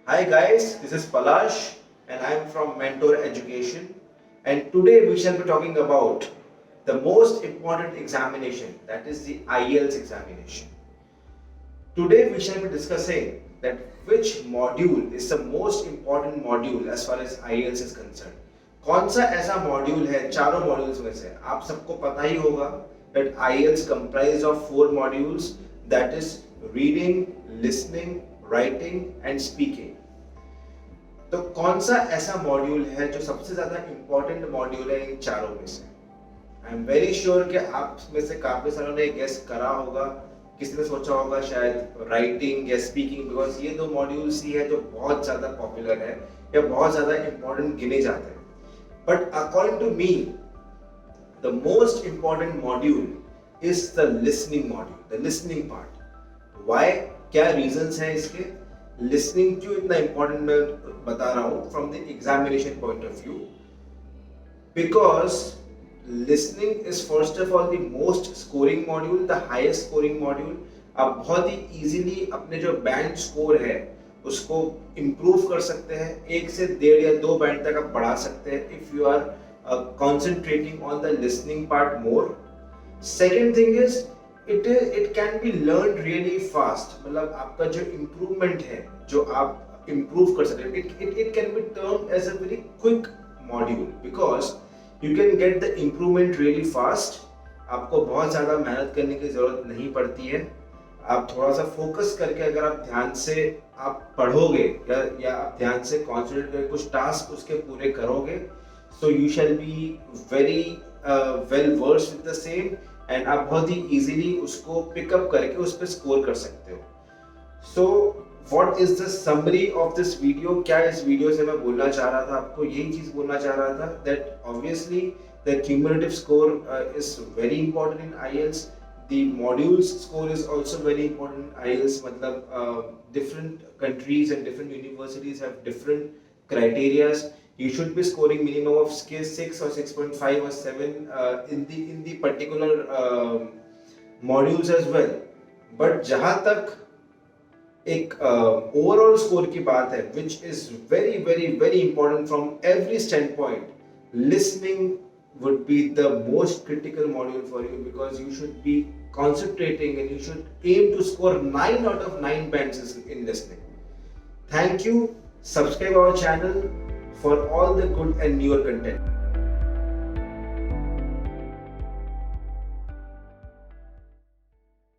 Hi guys, this is Palash and I am from Mentor Education, and today we shall be talking about the most important examination, that is the IELTS examination. Today we shall be discussing that which module is the most important module as far as IELTS is concerned. कौन सा ऐसा module है चारों modules में से आप सबको पता ही होगा that IELTS comprised of 4 modules, that is reading, listening, writing and speaking. तो कौन सा ऐसा मॉड्यूल है जो सबसे ज्यादा इंपॉर्टेंट मॉड्यूल है इन चारों में से? आई एम वेरी श्योर कि आप में से काफी सारों ने गेस करा होगा, किसी ने सोचा होगा शायद राइटिंग या स्पीकिंग, बिकॉज ये 2 मॉड्यूल्स ही है जो बहुत ज्यादा पॉपुलर है या बहुत ज्यादा इंपॉर्टेंट गिने जाते हैं. But according to me the most important module is the listening module, the listening part. Why? क्या रीजंस हैं इसके? लिसनिंग क्यों इतना इंपॉर्टेंट मैं बता रहा हूं from the examination point of view? Because listening is first of all the most scoring module, the highest scoring module. आप बहुत ही इजीली अपने जो बैंड स्कोर है उसको इम्प्रूव कर सकते हैं. 1 से 1.5 या 2 बैंड तक आप बढ़ा सकते हैं if you are concentrating on the listening part more. Second thing is it can be learned really fast. मतलब आपका जो improvement है, जो आप improve कर सकते हैं, it can be termed as a very quick module because you can get the improvement really fast. आपको बहुत ज़्यादा मेहनत करने की ज़रूरत नहीं पड़ती है. आप थोड़ा सा फोकस करके अगर आप ध्यान से आप पढ़ोगे या आप ध्यान से कॉन्सेंट्रेट करके कुछ टास्क उसके पूरे करोगे, so you shall be very well versed with the same and आप बहुत ही easily उसको pick up करके उस पर score कर सकते हो. So what is the summary of this video? क्या इस वीडियो से मैं बोलना चाह रहा था आपको? यही चीज़ बोलना चाह रहा था that obviously the cumulative score is very important in IELTS. The modules score is also very important in IELTS. मतलब different countries and different universities have different criterias. You should be scoring minimum of 6 or 6.5 or 7 in the particular modules as well. But जहाँ तक एक overall score की बात है, which is very very very important from every standpoint, listening would be the most critical module for you because you should be concentrating and you should aim to score 9 out of 9 bands in listening. Thank you. Subscribe our channel for all the good and newer content.